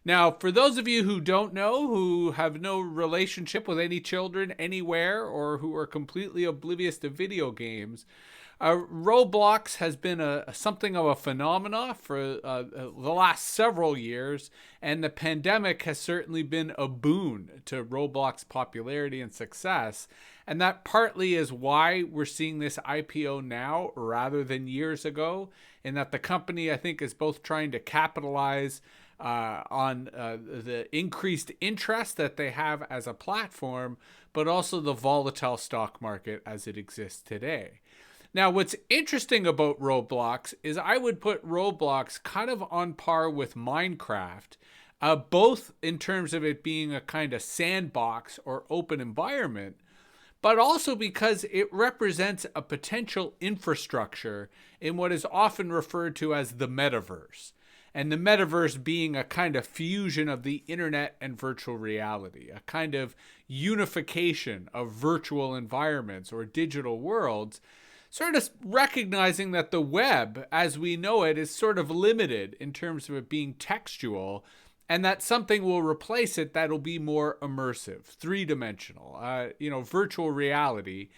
Now, for those of you who don't know, who have no relationship with any children anywhere, or who are completely oblivious to video games, Roblox has been something of a phenomena for the last several years, and the pandemic has certainly been a boon to Roblox popularity and success. And that partly is why we're seeing this IPO now rather than years ago, in that the company, I think, is both trying to capitalize on the increased interest that they have as a platform, but also the volatile stock market as it exists today. Now, what's interesting about Roblox is I would put Roblox kind of on par with Minecraft, both in terms of it being a kind of sandbox or open environment, but also because it represents a potential infrastructure in what is often referred to as the metaverse. And the metaverse being a kind of fusion of the internet and virtual reality, a kind of unification of virtual environments or digital worlds, sort of recognizing that the web, as we know it, is sort of limited in terms of it being textual, and that something will replace it that'll be more immersive, three-dimensional, virtual reality.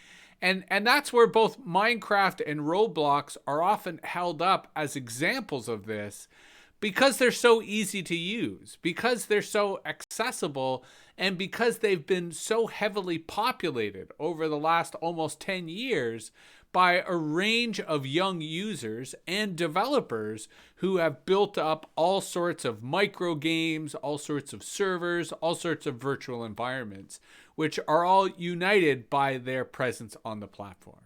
And that's where both Minecraft and Roblox are often held up as examples of this, because they're so easy to use, because they're so accessible, and because they've been so heavily populated over the last almost 10 years by a range of young users and developers who have built up all sorts of micro games, all sorts of servers, all sorts of virtual environments, which are all united by their presence on the platform.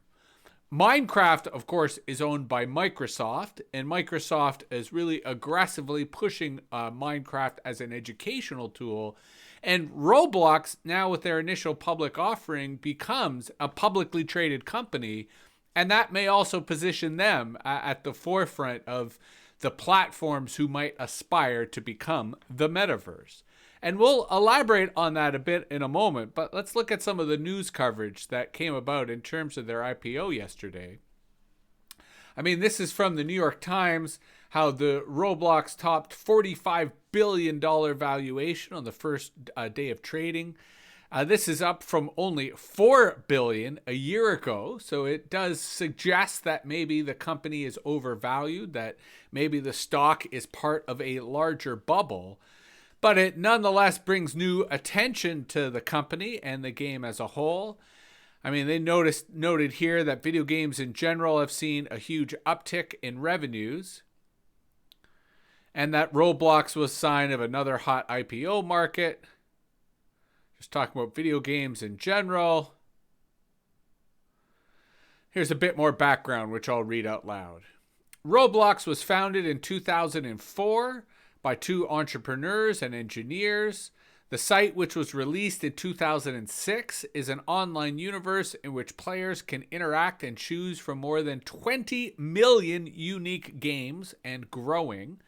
Minecraft, of course, is owned by Microsoft, and Microsoft is really aggressively pushing Minecraft as an educational tool. And Roblox, now with their initial public offering, becomes a publicly traded company, and that may also position them at the forefront of the platforms who might aspire to become the metaverse. And we'll elaborate on that a bit in a moment, but let's look at some of the news coverage that came about in terms of their IPO yesterday. I mean, this is from the New York Times, how the Roblox topped $45 billion valuation on the first day of trading. This is up from only $4 billion a year ago, so it does suggest that maybe the company is overvalued, that maybe the stock is part of a larger bubble. But it nonetheless brings new attention to the company and the game as a whole. I mean, they noted here that video games in general have seen a huge uptick in revenues, and that Roblox was a sign of another hot IPO market. Just talking about video games in general. Here's a bit more background, which I'll read out loud. Roblox was founded in 2004 by two entrepreneurs and engineers. The site, which was released in 2006, is an online universe in which players can interact and choose from more than 20 million unique games and growing.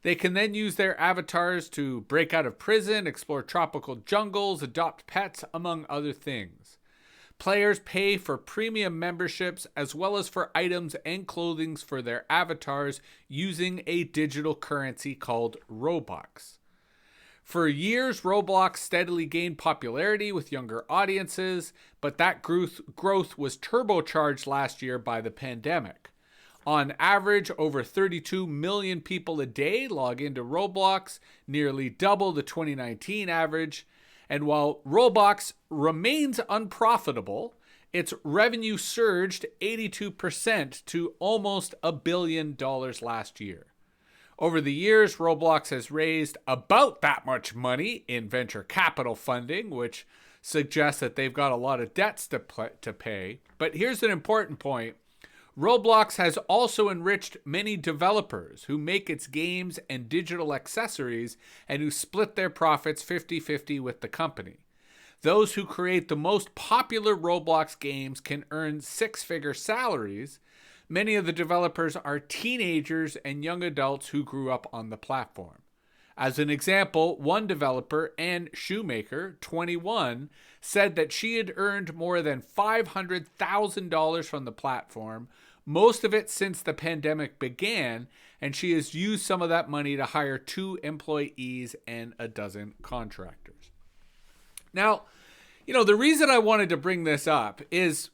They can then use their avatars to break out of prison, explore tropical jungles, adopt pets, among other things. Players pay for premium memberships as well as for items and clothing for their avatars using a digital currency called Robux. For years, Roblox steadily gained popularity with younger audiences, but that growth was turbocharged last year by the pandemic. On average, over 32 million people a day log into Roblox, nearly double the 2019 average. And while Roblox remains unprofitable, its revenue surged 82% to almost $1 billion last year. Over the years, Roblox has raised about that much money in venture capital funding, which suggests that they've got a lot of debts to pay. But here's an important point. Roblox has also enriched many developers who make its games and digital accessories and who split their profits 50-50 with the company. Those who create the most popular Roblox games can earn six-figure salaries. Many of the developers are teenagers and young adults who grew up on the platform. As an example, one developer, Anne Shoemaker, 21, said that she had earned more than $500,000 from the platform, most of it since the pandemic began, and she has used some of that money to hire 2 employees and a dozen contractors. Now, the reason I wanted to bring this up is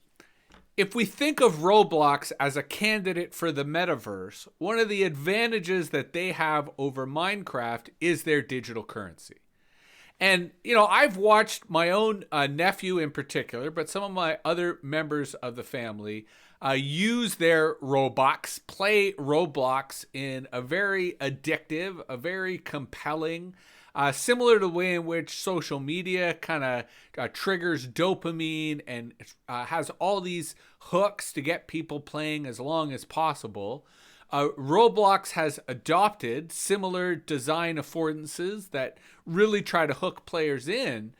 if we think of Roblox as a candidate for the metaverse, one of the advantages that they have over Minecraft is their digital currency. And, I've watched my own nephew in particular, but some of my other members of the family use their Robux, play Roblox in a very addictive, a very compelling, similar to the way in which social media kind of triggers dopamine and has all these hooks to get people playing as long as possible. Roblox has adopted similar design affordances that really try to hook players in.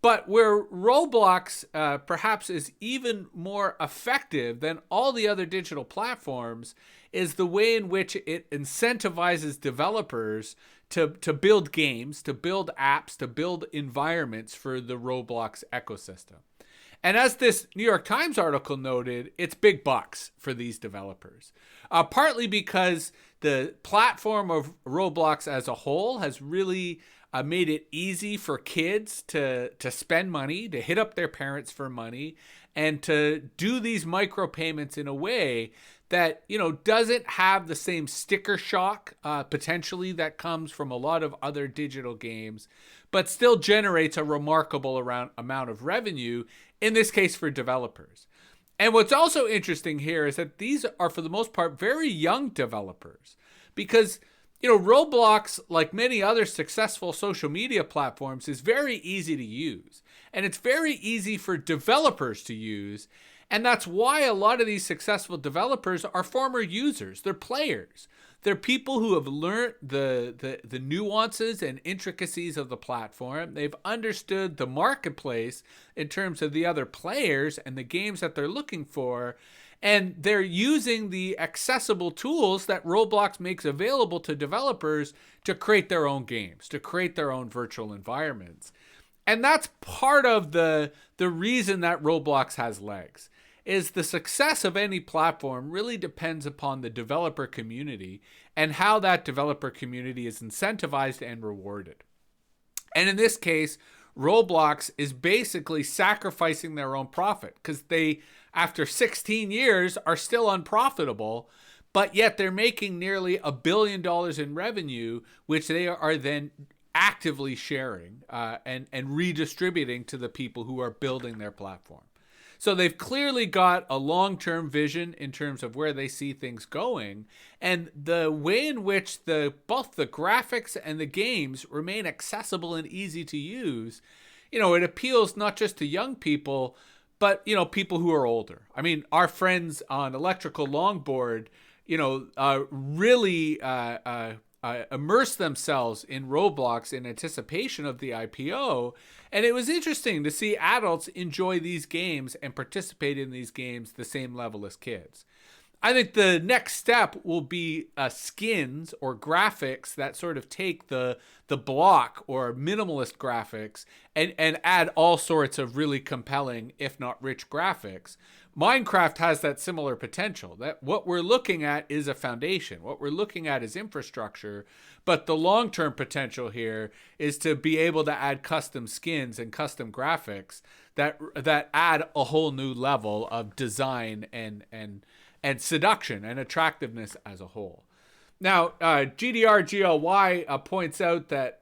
But where Roblox perhaps is even more effective than all the other digital platforms is the way in which it incentivizes developers to build games, to build apps, to build environments for the Roblox ecosystem. And as this New York Times article noted, it's big bucks for these developers. Partly because the platform of Roblox as a whole has really made it easy for kids to spend money, to hit up their parents for money, and to do these micropayments in a way that, doesn't have the same sticker shock potentially that comes from a lot of other digital games, but still generates a remarkable amount of revenue, in this case for developers. And what's also interesting here is that these are, for the most part, very young developers because, Roblox, like many other successful social media platforms, is very easy to use. And it's very easy for developers to use. And that's why a lot of these successful developers are former users. They're players. They're people who have learned the nuances and intricacies of the platform. They've understood the marketplace in terms of the other players and the games that they're looking for. And they're using the accessible tools that Roblox makes available to developers to create their own games, to create their own virtual environments. And that's part of the reason that Roblox has legs, is the success of any platform really depends upon the developer community and how that developer community is incentivized and rewarded. And in this case, Roblox is basically sacrificing their own profit because they, after 16 years, are still unprofitable, but yet they're making nearly $1 billion in revenue, which they are then actively sharing and redistributing to the people who are building their platform. So they've clearly got a long-term vision in terms of where they see things going, and the way in which both the graphics and the games remain accessible and easy to use, it appeals not just to young people, but people who are older. I mean, our friends on Electrical Longboard, really immerse themselves in Roblox in anticipation of the IPO. And it was interesting to see adults enjoy these games and participate in these games the same level as kids. I think the next step will be skins or graphics that sort of take the block or minimalist graphics and add all sorts of really compelling, if not rich graphics. Minecraft has that similar potential. That what we're looking at is a foundation. What we're looking at is infrastructure, but the long-term potential here is to be able to add custom skins and custom graphics that add a whole new level of design and seduction and attractiveness as a whole. Now, GDRGLY points out that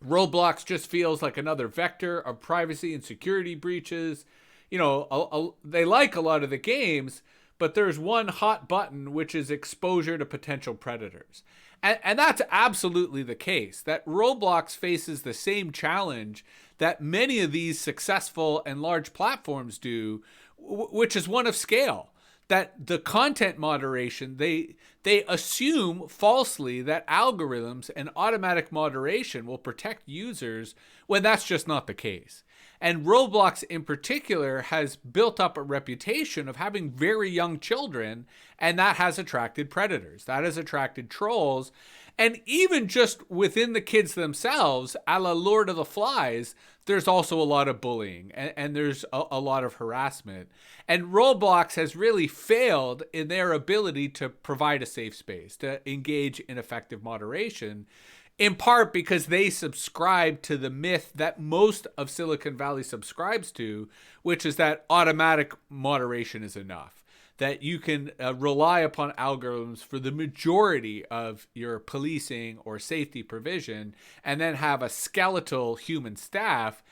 Roblox just feels like another vector of privacy and security breaches. They like a lot of the games, but there's one hot button, which is exposure to potential predators. And that's absolutely the case, that Roblox faces the same challenge that many of these successful and large platforms do, which is one of scale. That the content moderation, they assume falsely that algorithms and automatic moderation will protect users when that's just not the case. And Roblox in particular has built up a reputation of having very young children, and that has attracted predators. That has attracted trolls. And even just within the kids themselves, a la Lord of the Flies, there's also a lot of bullying and there's a lot of harassment. And Roblox has really failed in their ability to provide a safe space, to engage in effective moderation, in part because they subscribe to the myth that most of Silicon Valley subscribes to, which is that automatic moderation is enough, that you can rely upon algorithms for the majority of your policing or safety provision, and then have a skeletal human staff.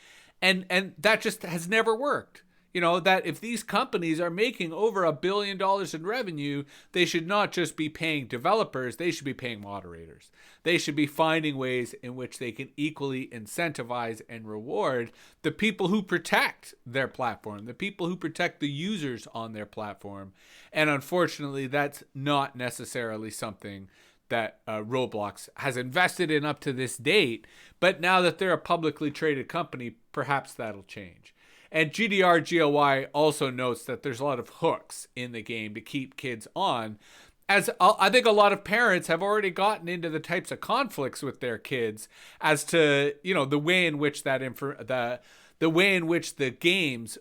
And that just has never worked. You know, that if these companies are making over $1 billion in revenue, they should not just be paying developers, they should be paying moderators. They should be finding ways in which they can equally incentivize and reward the people who protect their platform, the people who protect the users on their platform. And unfortunately, that's not necessarily something that Roblox has invested in up to this date. But now that they're a publicly traded company, perhaps that'll change. And GDR GLY also notes that there's a lot of hooks in the game to keep kids on, as I think a lot of parents have already gotten into the types of conflicts with their kids as to, you know, the way in which that the way in which the games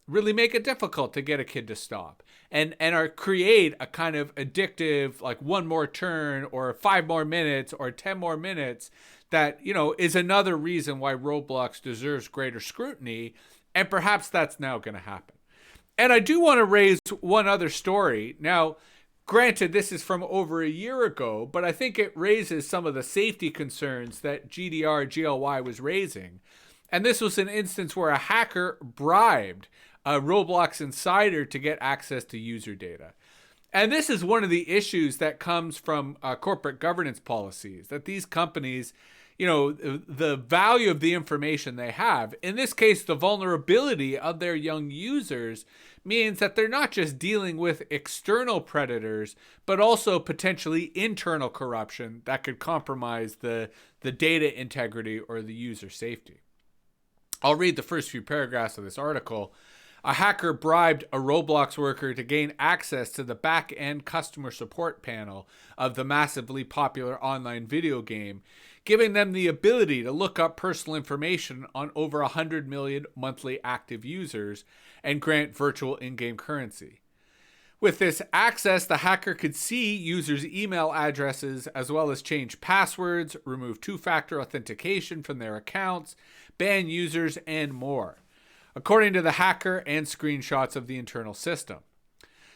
really make it difficult to get a kid to stop, and create a kind of addictive, like, one more turn or 5 more minutes or 10 more minutes that, you know, is another reason why Roblox deserves greater scrutiny. And perhaps that's now going to happen. And I do want to raise one other story. Now, granted, this is from over a year ago, but I think it raises some of the safety concerns that GDR GLY was raising. And this was an instance where a hacker bribed a Roblox insider to get access to user data. And this is one of the issues that comes from corporate governance policies, that these companies, you know, the value of the information they have, in this case, the vulnerability of their young users, means that they're not just dealing with external predators, but also potentially internal corruption that could compromise the data integrity or the user safety. I'll read the first few paragraphs of this article. A hacker bribed a Roblox worker to gain access to the back-end customer support panel of the massively popular online video game, giving them the ability to look up personal information on over 100 million monthly active users and grant virtual in-game currency. With this access, the hacker could see users' email addresses as well as change passwords, remove two-factor authentication from their accounts, ban users, and more, according to the hacker and screenshots of the internal system.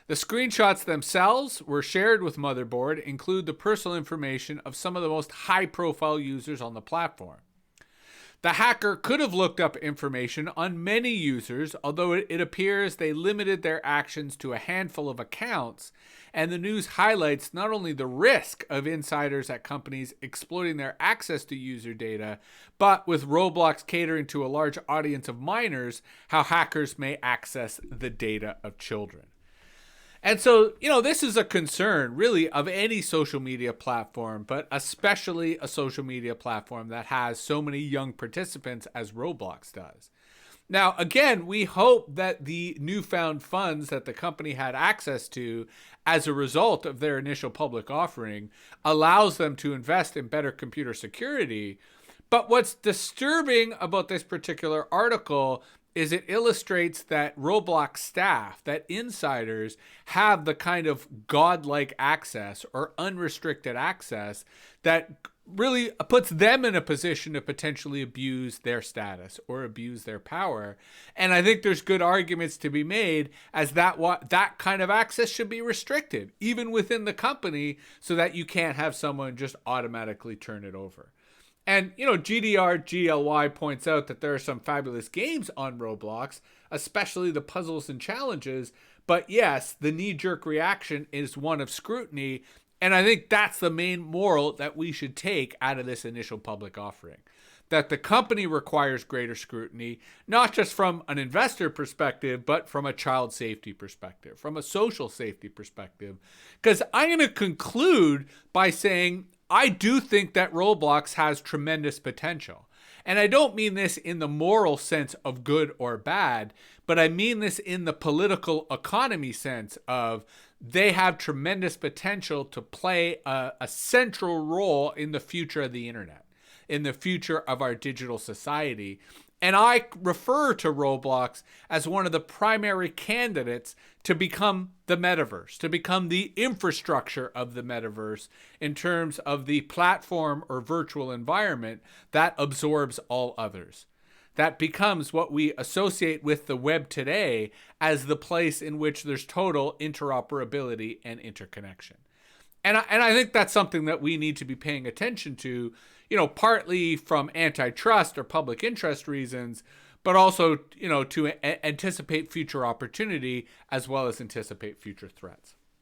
The screenshots themselves were shared with Motherboard, include the personal information of some of the most high-profile users on the platform. The hacker could have looked up information on many users, although it appears they limited their actions to a handful of accounts, and the news highlights not only the risk of insiders at companies exploiting their access to user data, but with Roblox catering to a large audience of minors, how hackers may access the data of children. And so, you know, this is a concern really of any social media platform, but especially a social media platform that has so many young participants as Roblox does. Now, again, we hope that the newfound funds that the company had access to as a result of their initial public offering allows them to invest in better computer security. But what's disturbing about this particular article is it illustrates that Roblox staff, that insiders, have the kind of godlike access or unrestricted access that really puts them in a position to potentially abuse their status or abuse their power. And I think there's good arguments to be made as that kind of access should be restricted, even within the company, so that you can't have someone just automatically turn it over. And, you know, GDR GLY points out that there are some fabulous games on Roblox, especially the puzzles and challenges. But yes, the knee-jerk reaction is one of scrutiny. And I think that's the main moral that we should take out of this initial public offering. That the company requires greater scrutiny, not just from an investor perspective, but from a child safety perspective, from a social safety perspective. Because I'm going to conclude by saying I do think that Roblox has tremendous potential. And I don't mean this in the moral sense of good or bad, but I mean this in the political economy sense of they have tremendous potential to play a central role in the future of the internet, in the future of our digital society. And I refer to Roblox as one of the primary candidates to become the metaverse, to become the infrastructure of the metaverse in terms of the platform or virtual environment that absorbs all others. That becomes what we associate with the web today as the place in which there's total interoperability and interconnection. And I think that's something that we need to be paying attention to, partly from antitrust or public interest reasons, but also, to anticipate future opportunity as well as anticipate future threats.